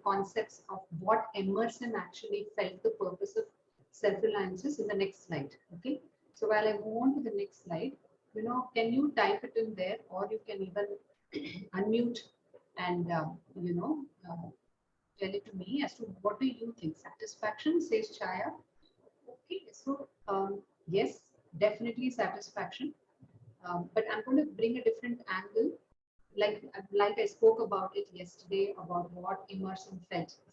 concepts of what Emerson actually felt the purpose of self-reliance is in the next slide. Okay. So while I move on to the next slide, can you type it in there, or you can even unmute and tell it to me as to what do you think? Satisfaction, says Chaya. Okay, so yes, definitely satisfaction. But I'm going to bring a different angle, like I spoke about it yesterday about what Emerson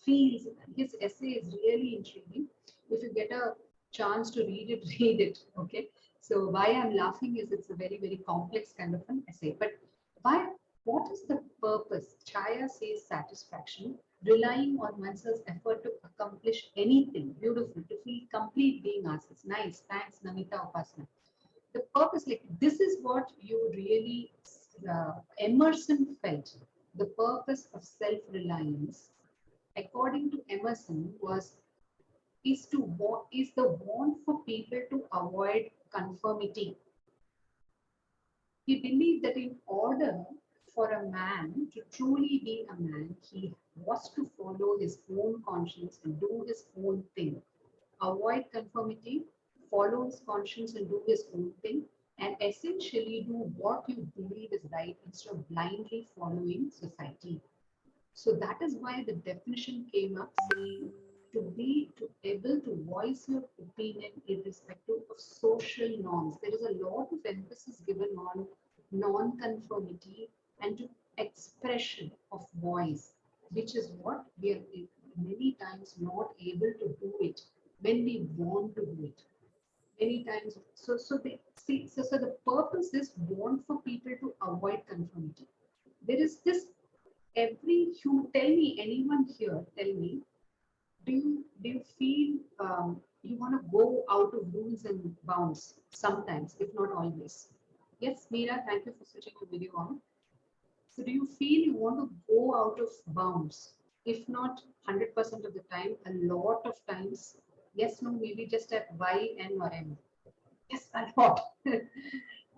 feels. His essay is really intriguing. If you get a chance to read it, read it. Okay. So why I'm laughing is it's a very, very complex kind of an essay. But why? What is the purpose? Chaya says satisfaction, relying on oneself's effort to accomplish anything. Beautiful, to feel complete being ourselves. Nice. Thanks, Namita Upasana. The purpose, like this is what you really, Emerson felt. The purpose of self-reliance, according to Emerson, is the want for people to avoid conformity. He believed that in order for a man to truly be a man, he was to follow his own conscience and do his own thing. Avoid conformity, follow his conscience and do his own thing, and essentially do what you believe is right instead of blindly following society. So that is why the definition came up saying to able to voice your opinion irrespective of social norms. There is a lot of emphasis given on non-conformity and to expression of voice, which is what we are many times not able to do it when we want to do it. Many times, so they see, so the purpose is want for people to avoid conformity. There is this every human. Tell me, anyone here, tell me, do you feel you want to go out of rules and bounds sometimes, if not always? Yes, Meera, thank you for switching your video on. So do you feel you want to go out of bounds? If not 100% of the time, a lot of times. Yes, no, maybe just at Y, N, or M. Yes, a lot.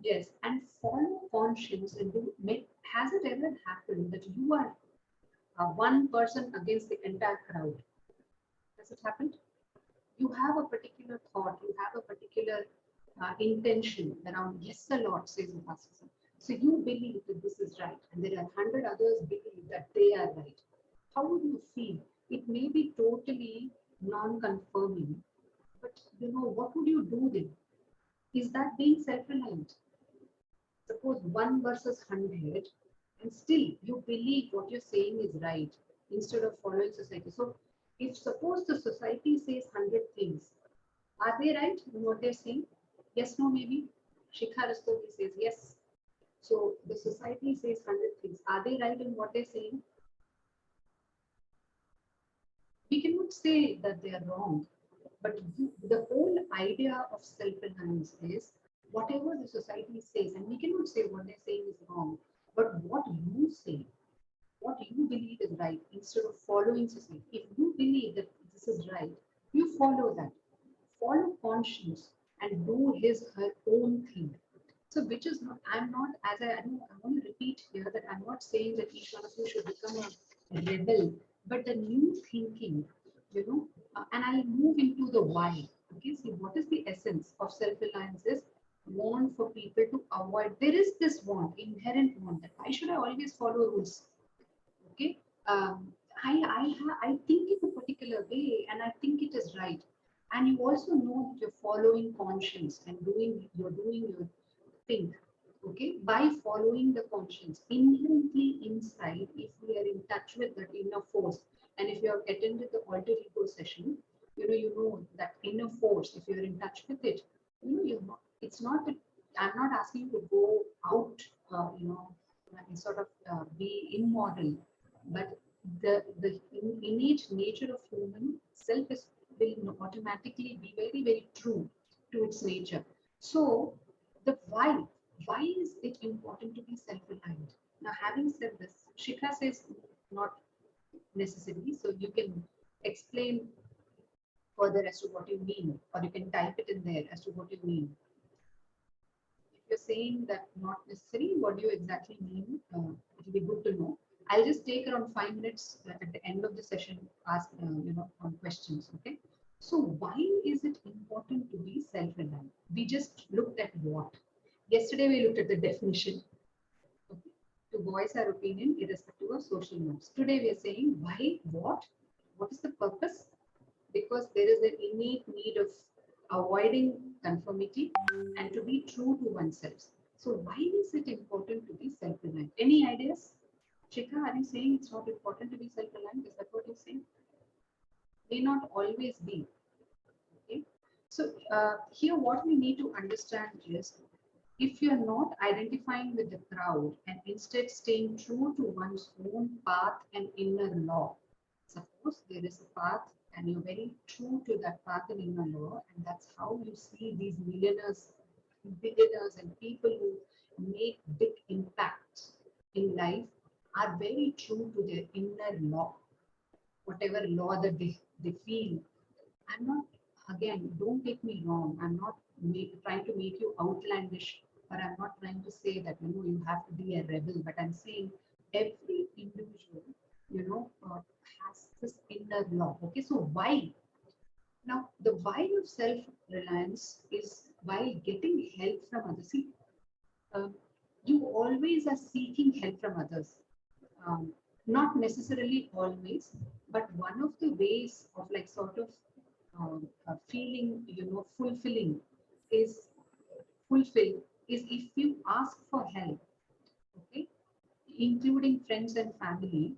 Yes, and follow conscience and do. Has it ever happened that you are one person against the entire crowd? Has it happened? You have a particular thought, you have a particular intention around yes a lot, says Upasana. So you believe that this is right, and there are 100 others believe that they are right. How would you feel? It may be totally non-conforming, but what would you do then? Is that being self-reliant? Suppose 1 versus 100, and still you believe what you're saying is right instead of following society. So if suppose the society says 100 things, are they right in what they're saying? Yes, no, maybe. Shikha Rastogi says yes. So the society says 100 things. Are they right in what they're saying? We cannot say that they are wrong, but the whole idea of self-reliance is whatever the society says, and we cannot say what they're saying is wrong, but what you say, what you believe is right instead of following society. If you believe that this is right, you follow that. Follow conscience and do her own thing. So which is not, I'm not, as I want to repeat here that I'm not saying that each one of you should become a rebel, but the new thinking, and I'll move into the why. Okay, see what is the essence of self-reliance is want for people to avoid. There is this want, inherent want, that why should I always follow rules? Okay, I think in a particular way, and I think it is right. And you also know that you're following conscience and you're doing your thing. Okay, by following the conscience inherently inside, if we are in touch with that inner force, and if you have attended the alter ego session, you know that inner force. If you're in touch with it, you're not. It's not that I'm not asking you to go out, and sort of be immoral, but the innate nature of human self is will automatically be very, very true to its nature. So the why is it important to be self-reliant? Now, having said this, Shikha says not necessarily, so you can explain further as to what you mean, or you can type it in there as to what you mean. If you're saying that not necessary, what do you exactly mean? It will be good to know. I'll just take around 5 minutes at the end of the session, ask on questions. Okay. So why is it important to be self-reliant? We just looked at what. Yesterday we looked at the definition. Okay. To voice our opinion irrespective of social norms. Today we are saying why, what is the purpose? Because there is an innate need of avoiding conformity and to be true to oneself. So why is it important to be self-reliant? Any ideas? Shikha, are you saying it's not important to be self-reliant? Is that what you're saying? May not always be. Okay. So here what we need to understand is if you're not identifying with the crowd and instead staying true to one's own path and inner law, suppose there is a path and you're very true to that path and inner law, and that's how you see these millionaires, billionaires, and people who make big impacts in life are very true to their inner law, whatever law that they feel. I'm not, again, don't take me wrong. I'm not trying to make you outlandish, or I'm not trying to say that, you have to be a rebel, but I'm saying every individual, has this inner law. Okay, so why? Now, the why of self-reliance is while getting help from others. See, um, you always are seeking help from others. Um, Not necessarily always, but one of the ways of like sort of feeling, fulfilling is fulfill is if you ask for help, okay, including friends and family.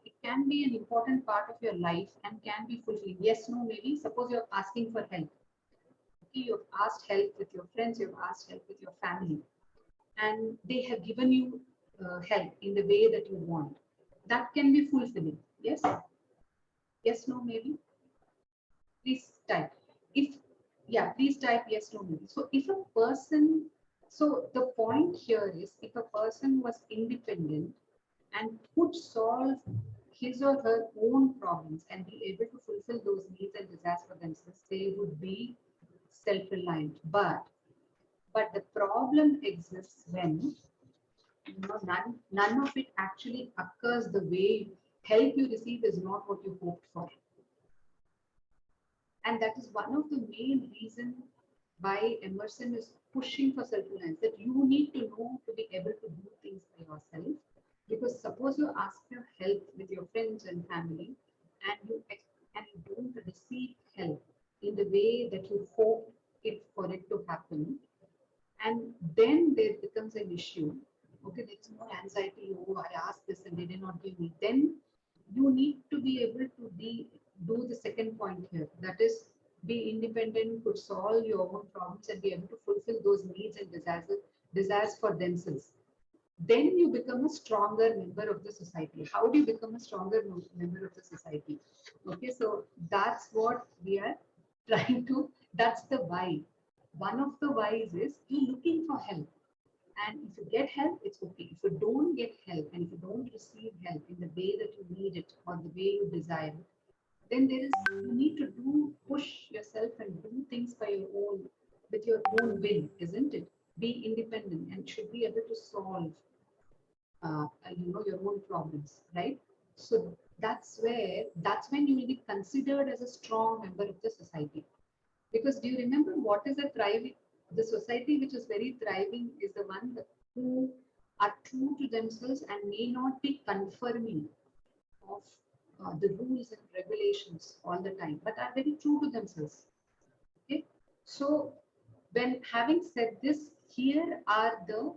It can be an important part of your life and can be fulfilling. Yes, no, maybe. Suppose you're asking for help. Okay, you've asked help with your friends, you've asked help with your family, and they have given you help in the way that you want. That can be fulfilling. Yes, yes, no, maybe. Please type. If yeah, please type yes, no, maybe. So if a person, so the point here is if a person was independent and could solve his or her own problems and be able to fulfill those needs and desires for themselves, they would be self-reliant. But the problem exists when none of it actually occurs the way help you receive is not what you hoped for. And that is one of the main reasons why Emerson is pushing for self-reliance, that you need to know to be able to do things by yourself. Because suppose you ask for help with your friends and family and you don't receive help in the way that you hope it for it to happen, and then there becomes an issue. Okay, there's more anxiety. Oh, I asked this and they did not give me. Then you need to be able to do the second point here. That is, be independent, could solve your own problems, and be able to fulfill those needs and desires for themselves. Then you become a stronger member of the society. How do you become a stronger member of the society? Okay, so that's what we are trying to. That's the why. One of the whys is you looking for help. And if you get help, it's okay. If you don't get help and if you don't receive help in the way that you need it or the way you desire it, then you need to push yourself and do things by your own, with your own will, isn't it? Be independent and should be able to solve, your own problems, right? So that's when you will be considered as a strong member of the society. Because do you remember what is a thriving? The society which is very thriving is the one who are true to themselves and may not be conforming of the rules and regulations all the time, but are very true to themselves. Okay, so when having said this, here are the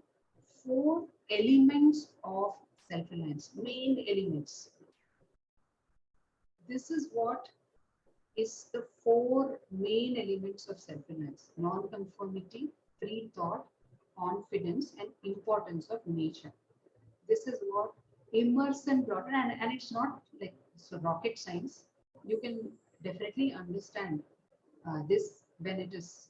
4 elements of self-reliance, main elements. This is what is the 4 main elements of self-reliance: non-conformity, free thought, confidence, and importance of nature. This is what Emerson brought in, and it's not like so rocket science. You can definitely understand this when it is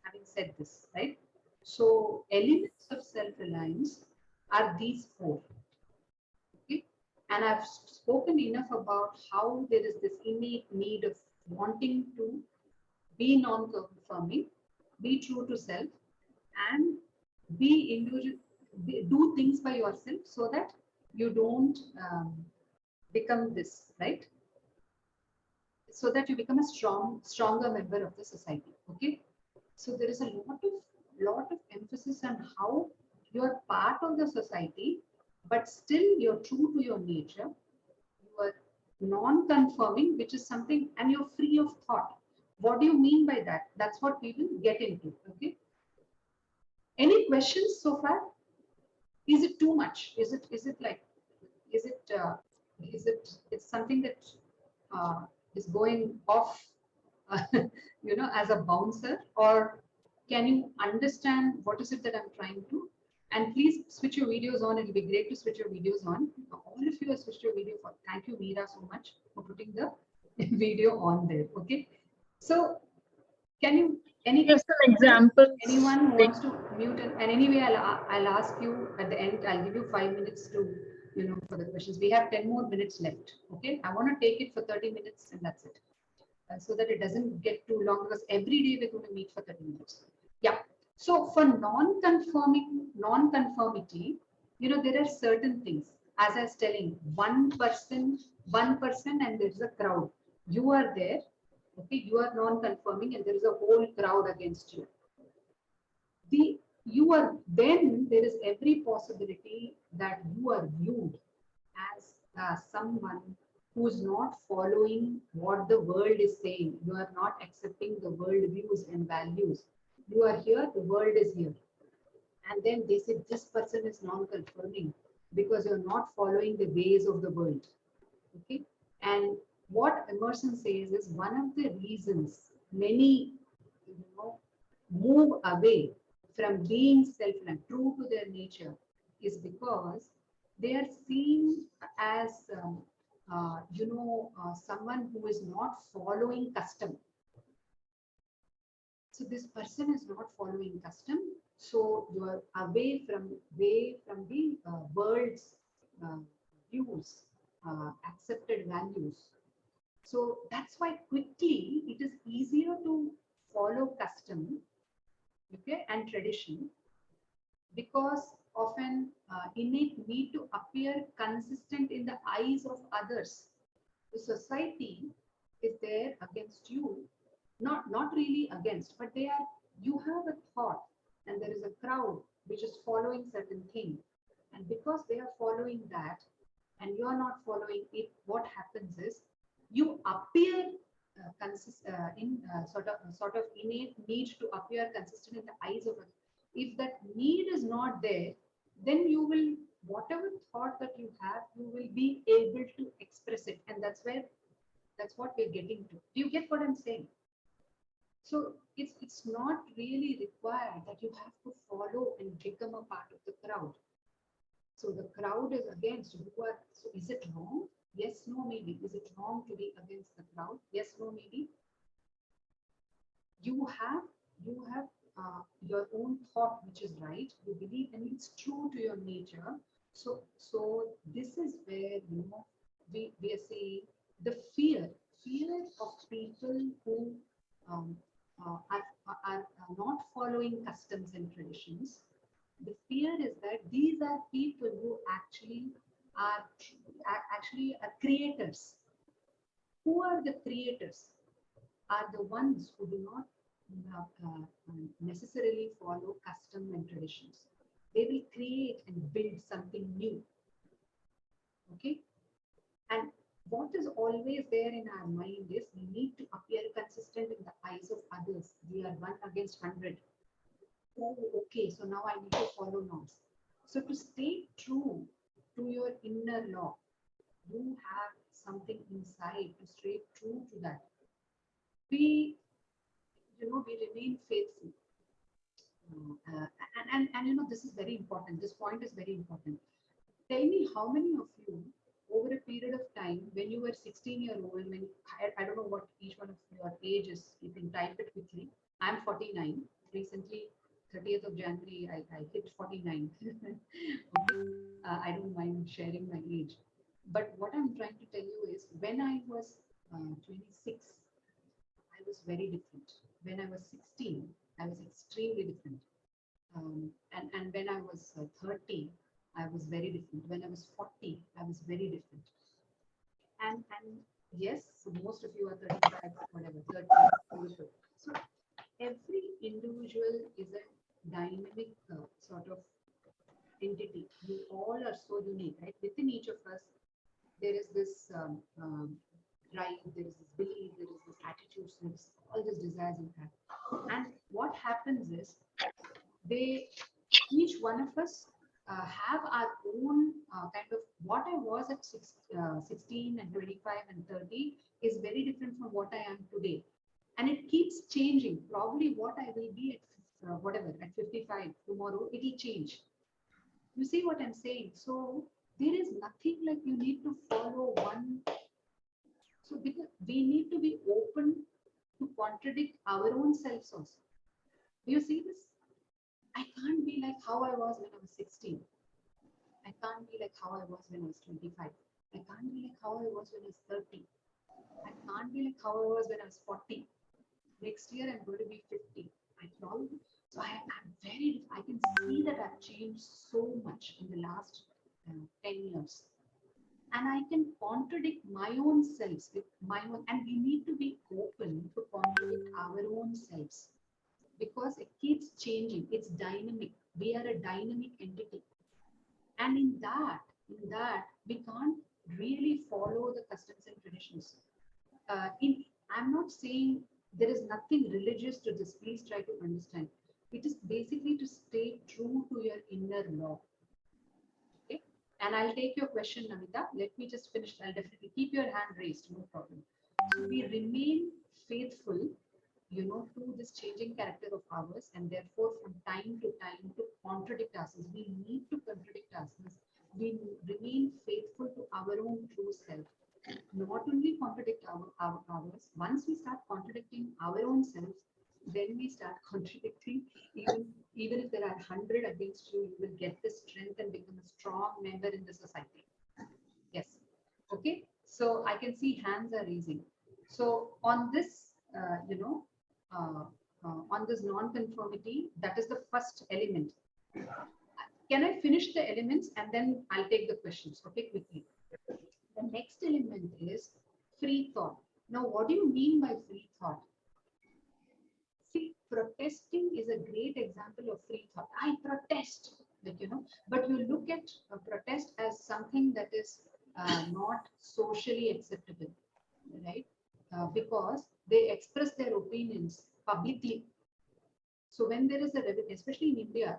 having said this, right? So elements of self-reliance are these 4. Okay, and I've spoken enough about how there is this innate need of wanting to be non-conforming, be true to self, and be individual, do things by yourself so that you don't become this, right? So that you become a stronger member of the society. Okay. So there is a lot of emphasis on how you're part of the society, but still you're true to your nature. You are non-conforming, which is something, and you're free of thought. What do you mean by that? That's what we will get into. Okay. Any questions so far? Is it too much? Is it like, is it it's something that uh, is going off as a bouncer, or can you understand what is it that I'm trying to? And please switch your videos on. It'll be great to switch your videos on. All of you have switched your video for. Thank you, Meera, so much for putting the video on there. Okay. So can you Give some examples. anyone who wants to mute, and anyway, I'll ask you at the end. I'll give you 5 minutes to for the questions. We have 10 more minutes left. Okay. I want to take it for 30 minutes and that's it. So that it doesn't get too long, because every day we're going to meet for 30 minutes. Yeah. So for non-conformity, there are certain things. As I was telling, one person, and there's a crowd. You are there. Okay. You are non-conforming, and there is a whole crowd against you. Then there is every possibility that you are viewed as someone who is not following what the world is saying. You are not accepting the world views and values. You are here, the world is here. And then they say this person is non-conforming because you're not following the ways of the world. Okay. And what Emerson says is one of the reasons many move away from being self-reliant, true to their nature, is because they are seen as someone who is not following custom. So this person is not following custom. So you are away from the world's views, accepted values. So that's why quickly it is easier to follow custom, okay, and tradition, because of an innate need to appear consistent in the eyes of others. The society is there against you, not really against, but you have a thought, and there is a crowd which is following certain thing, and because they are following that, and you are not following it, what happens is you appear sort of innate need to appear consistent in the eyes of others. If that need is not there, then you will, whatever thought that you have, you will be able to express it, and that's what we're getting to. Do you get what I'm saying? So it's not really required that you have to follow and become a part of the crowd. So the crowd is against you. So is it wrong? Yes, no, maybe. Is it wrong to be against the crowd? Yes, no, maybe. You have your own thought, which is right. You believe, and it's true to your nature. So this is where we are saying the fear of people who are not following customs and traditions. The fear is that these are people who actually are creators. Who are the creators? Are the ones who do not necessarily follow custom and traditions. They will create and build something new. Okay? And what is always there in our mind is we need to appear consistent in the eyes of others. We are 1 against 100. Oh, okay, so now I need to follow norms. So to stay true to your inner law, you have something inside to stay true to that. We remain faithful. And this is very important. This point is very important. Tell me, how many of you, over a period of time, when you were 16-year-old, when I don't know what each one of your age is, you can type it quickly. I'm 49. Recently, 30th of January, I hit 49. Okay. I don't mind sharing my age. But what I'm trying to tell you is, when I was 26, I was very different. When I was 16, I was extremely different. And when I was 30, I was very different. When I was 40, I was very different. And yes, so most of you are 35, whatever, 30, 44. So every individual is a dynamic sort of entity. We all are so unique, right? Within each of us, there is this drive, there is this belief, there is this attitude, there is all these desires in fact. And what happens is they, each one of us have our own kind of, what I was at 16 and 25 and 30 is very different from what I am today. And it keeps changing. Probably what I will be at whatever, at 55 tomorrow, it will change. You see what I'm saying? So there is nothing like you need to follow one. So because we need to be open to contradict our own selves also. Do you see this? I can't be like how I was when I was 16. I can't be like how I was when I was 25. I can't be like how I was when I was 30. I can't be like how I was when I was 40. Next year I'm going to be 50. I probably, so I'm very, I can see that I've changed so much in the last 10 years. And I can contradict my own selves with my own, and we need to be open to contradict our own selves because it keeps changing. It's dynamic. We are a dynamic entity. And in that, we can't really follow the customs and traditions. I'm not saying there is nothing religious to this. Please try to understand. It is basically to stay true to your inner law. Okay. And I'll take your question, Namita. Let me just finish. I'll definitely keep your hand raised. No problem. So we remain faithful, to this changing character of ours, and therefore, from time to time, to contradict ourselves, we need to contradict ourselves. We remain faithful to our own true self. Not only contradict ours, once we start contradicting our own selves, then we start contradicting, even if there are 100 against you, you will get the strength and become a strong member in the society. Yes. Okay. So I can see hands are raising. So on this, on this non-conformity, that is the first element. Can I finish the elements and then I'll take the questions? Okay, quickly. The next element is free thought. Now, what do you mean by free thought? See, protesting is a great example of free thought. I protest, but you look at a protest as something that is not socially acceptable, right? Because they express their opinions publicly. So when there is a especially in India,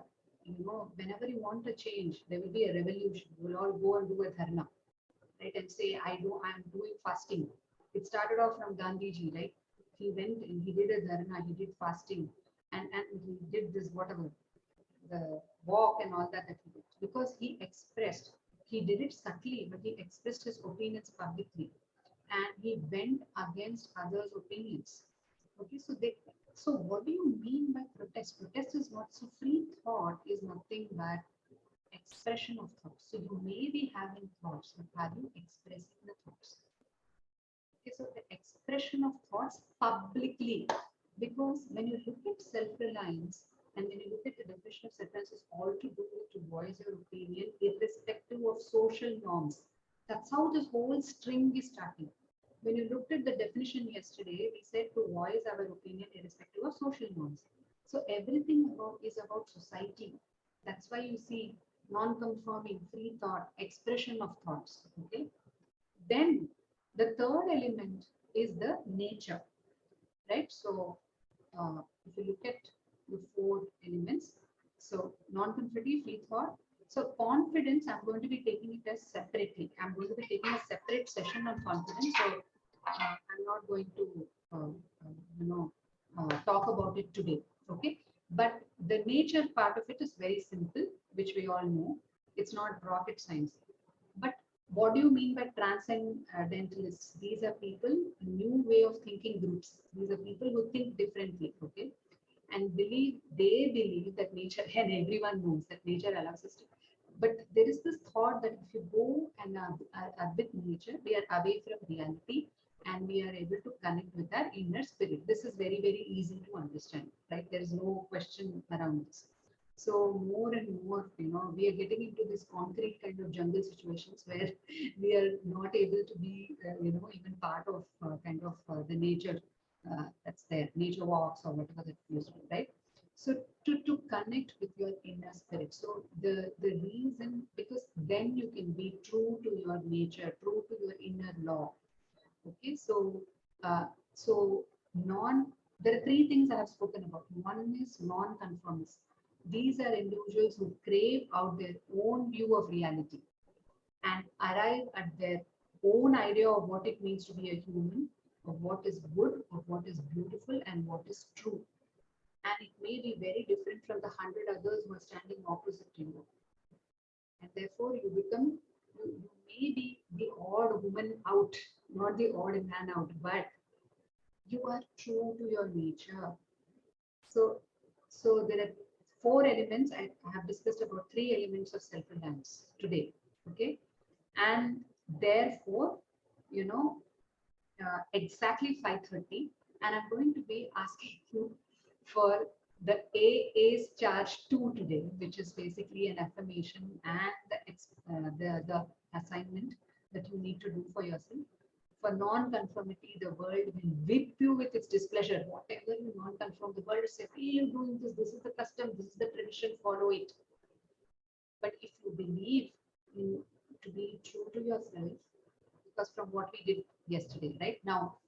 whenever you want a change, there will be a revolution. We'll all go and do a dharna, right? And say, I'm doing fasting. It started off from Gandhiji, right? He went and he did a dharna, he did fasting, and he did this, whatever, the walk and all that he did. Because he did it subtly, but he expressed his opinions publicly. And he went against others' opinions. Okay, so what do you mean by protest? Protest is not, so free thought is nothing but expression of thoughts. So you may be having thoughts, but are you expressing the thoughts? Okay, so the expression of thoughts publicly, because when you look at self-reliance and when you look at the definition of self-reliance, is all to do with to voice your opinion irrespective of social norms. That's how this whole string is starting. When you looked at the definition yesterday, we said to voice our opinion irrespective of social norms. So everything is about society. That's why you see non-conforming, free thought, expression of thoughts. Okay. Then the third element is the nature, right? So if you look at the four elements, so non-conformity, free thought. So confidence, I'm going to be taking it as separately. I'm going to be taking a separate session on confidence. So I'm not going to, talk about it today. Okay. But the nature part of it is very simple, which we all know. It's not rocket science. But what do you mean by transcendentalists? These are people, new way of thinking groups. These are people who think differently, okay? And they believe that nature, and everyone knows that nature allows us to. But there is this thought that if you go and are with nature, we are away from reality and we are able to connect with our inner spirit. This is very, very easy to understand, right? There is no question around this. So more and more, we are getting into this concrete kind of jungle situations where we are not able to be, even part of the nature that's there, nature walks or whatever that you do, right? So to connect with your inner spirit. So the reason, because then you can be true to your nature, true to your inner law. Okay, so non there are three things I have spoken about. One is non-conformist. These are individuals who crave out their own view of reality and arrive at their own idea of what it means to be a human, of what is good, of what is beautiful, and what is true. And it may be very different from the 100 others who are standing opposite to you. And therefore, you may be the odd woman out, not the odd man out, but you are true to your nature. So, so there are four elements. I have discussed about three elements of self-reliance today. Okay, and therefore, you know, exactly 5:30, and I'm going to be asking you for the AA's charge 2 today, which is basically an affirmation and the assignment that you need to do for yourself. For non-conformity, the world will whip you with its displeasure. Whatever you non-conform, the world will say, hey, you're doing this, this is the custom, this is the tradition, follow it. But if you believe in to be true to yourself, because from what we did yesterday, right? Now,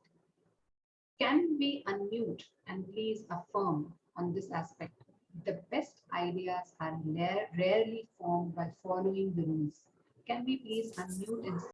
can we unmute and please affirm on this aspect? The best ideas are rarely formed by following the rules. Can we please unmute and